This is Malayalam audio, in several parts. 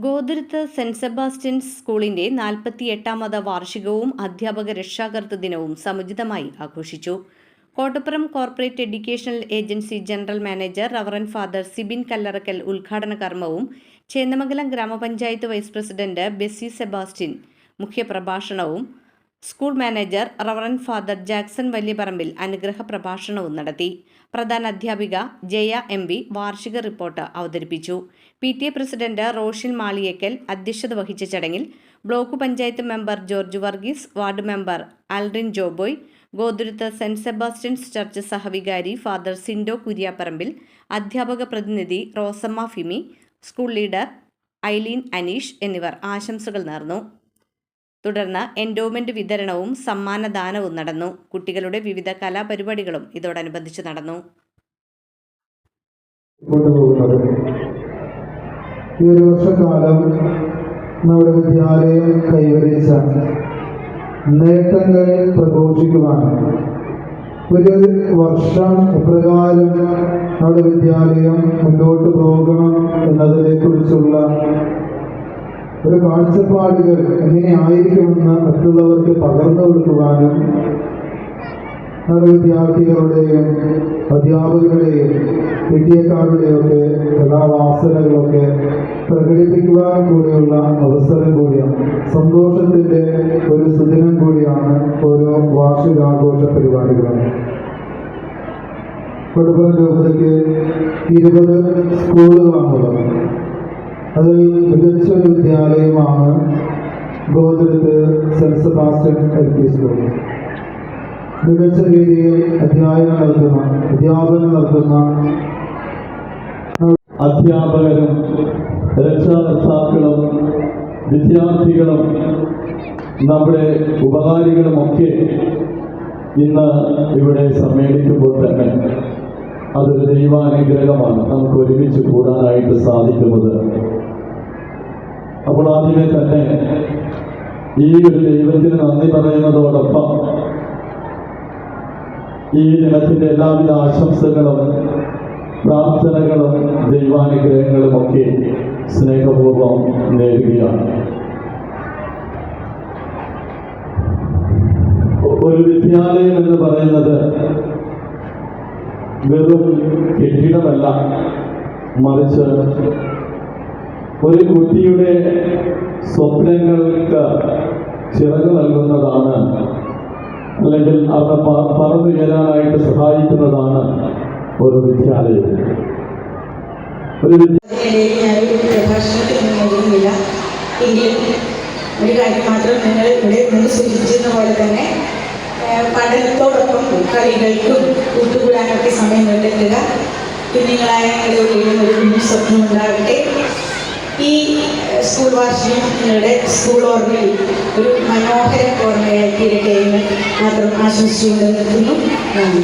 ഗോതുരുത്ത് സെന്റ് സെബാസ്റ്റ്യൻസ് സ്കൂളിന്റെ 48ാമത് വാർഷികവും അധ്യാപക രക്ഷാകർതൃ ദിനവും സമുചിതമായി ആഘോഷിച്ചു. Kottappuram corporate educational agency general manager reverend father Sibin Kallarakkal ഉദ്ഘാടന കർമ്മവും ചേന്ദമംഗലം ഗ്രാമപഞ്ചായത്ത് വൈസ് പ്രസിഡന്റ് ബെസ്സി സെബാസ്റ്റ്യൻ മുഖ്യപ്രഭാഷണവും school manager reverend father Jackson Valiyaparambil അനുഗ്രഹ പ്രഭാഷണവും നടത്തി. പ്രധാന അധ്യാപിക ജയ എം.വി. വാർഷിക റിപ്പോർട്ട് അവതരിപ്പിച്ചു. PTA പ്രസിഡന്റ് റോഷിൽ മാളിയേക്കൽ അധ്യക്ഷത വഹിച്ച ചടങ്ങിൽ block panchayat member George Varghese, ward member Alrin Joboy, Gothuruth saint Sebastian's church സഹവികാരി ഫാദർ സിൻഡോ കുര്യാപ്പറമ്പിൽ, അധ്യാപക പ്രതിനിധി Rosamma Fimi, school leader Eileen Aneesh എന്നിവർ ആശംസകൾ നേർന്നു. തുടർന്ന് എൻഡോമെന്റ് വിതരണവും സമ്മാനദാനവും നടന്നു. കുട്ടികളുടെ വിവിധ കലാപരിപാടികളും ഇതോടനുബന്ധിച്ച് നടന്നു. ഈ ഒരു വർഷക്കാലം നമ്മുടെ വിദ്യാലയം കൈവരിച്ച നേട്ടങ്ങൾ പ്രഘോഷിക്കുവാൻ ഒരു വർഷം എപ്രകാരം നമ്മുടെ വിദ്യാലയം മുന്നോട്ട് പോകണം എന്നതിനെക്കുറിച്ചുള്ള ഒരു കാഴ്ചപ്പാടുകൾ എങ്ങനെയായിരിക്കുമെന്ന് മറ്റുള്ളവർക്ക് പകർന്നു കൊടുക്കുവാനും നമ്മുടെ വിദ്യാർത്ഥികളുടെയും അധ്യാപകരുടെയും PTA-ക്കാരുടെയൊക്കെ കലാവാസനകളൊക്കെ പ്രകടിപ്പിക്കുവാൻ കൂടിയുള്ള അവസരം കൂടിയാണ്. സന്തോഷത്തിൻ്റെ ഒരു സുദിനം കൂടിയാണ് ഓരോ വാർഷികാഘോഷ പരിപാടികളും. കോട്ടപ്പുറം രൂപതയ്ക്ക് 20 സ്കൂളുകളാണുള്ളത്. അതിൽ മികച്ചൊരു വിദ്യാലയമാണ് Gothuruth saint Sebastian LP school. മികച്ച രീതിയിൽ അധ്യാപനം നടത്തുന്ന അധ്യാപകരും രക്ഷാകർത്താക്കളും വിദ്യാർത്ഥികളും നമ്മുടെ ഉപകാരികളുമൊക്കെ ഇന്ന് ഇവിടെ സമ്മേളിക്കുമ്പോൾ തന്നെ അതൊരു ദൈവാനുഗ്രഹമാണ് നമുക്ക് ഒരുമിച്ച് കൂടാനായിട്ട് സാധിക്കുന്നത്. അപ്പോൾ ആദ്യമേ തന്നെ ഈ ഒരു ദൈവത്തിന് നന്ദി പറയുന്നതോടൊപ്പം ഈ ദിനത്തിൻ്റെ എല്ലാവിധ ആശംസകളും പ്രാർത്ഥനകളും ദൈവാനുഗ്രഹങ്ങളും ഒക്കെ സ്നേഹപൂർവ്വം നേരുകയാണ്. ഒരു വിദ്യാലയം എന്ന് പറയുന്നത് വെറും കെട്ടിടമല്ല, മറിച്ച് ഒരു കുട്ടിയുടെ സ്വപ്നങ്ങൾക്ക് ചിറക് നൽകുന്നതാണ്, അല്ലെങ്കിൽ അവരെ പറന്നുയരാനായിട്ട് സഹായിക്കുന്നതാണ് ഒരു വിദ്യാലയം. പ്രഭാഷണത്തിനൊന്നുമില്ല എങ്കിലും ഒരു കാര്യം മാത്രം നിങ്ങൾ ഇവിടെ നിന്ന് സൂചിപ്പിച്ചിരുന്ന പോലെ തന്നെ പഠനത്തോടൊപ്പം കളികൾക്കും കൂട്ടുകൂടാനൊക്കെ സമയം കണ്ടെത്തുക. കുഞ്ഞുങ്ങളായ നിങ്ങളുടെ ഉള്ളിലും ഒരു കുഞ്ഞു സ്വപ്നം ഉണ്ടാകട്ടെ. ഈ സ്കൂൾ വാർഷികം നിങ്ങളുടെ സ്കൂൾ ഓർമ്മയിൽ ഒരു മനോഹര ഓർമ്മയായി തീരട്ടെ എന്ന് മാത്രം ആശംസിച്ചുകൊണ്ട് നിർത്തുന്നു. നന്ദി.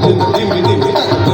Dimmi, dimmi, dimmi, dimmi, dimmi.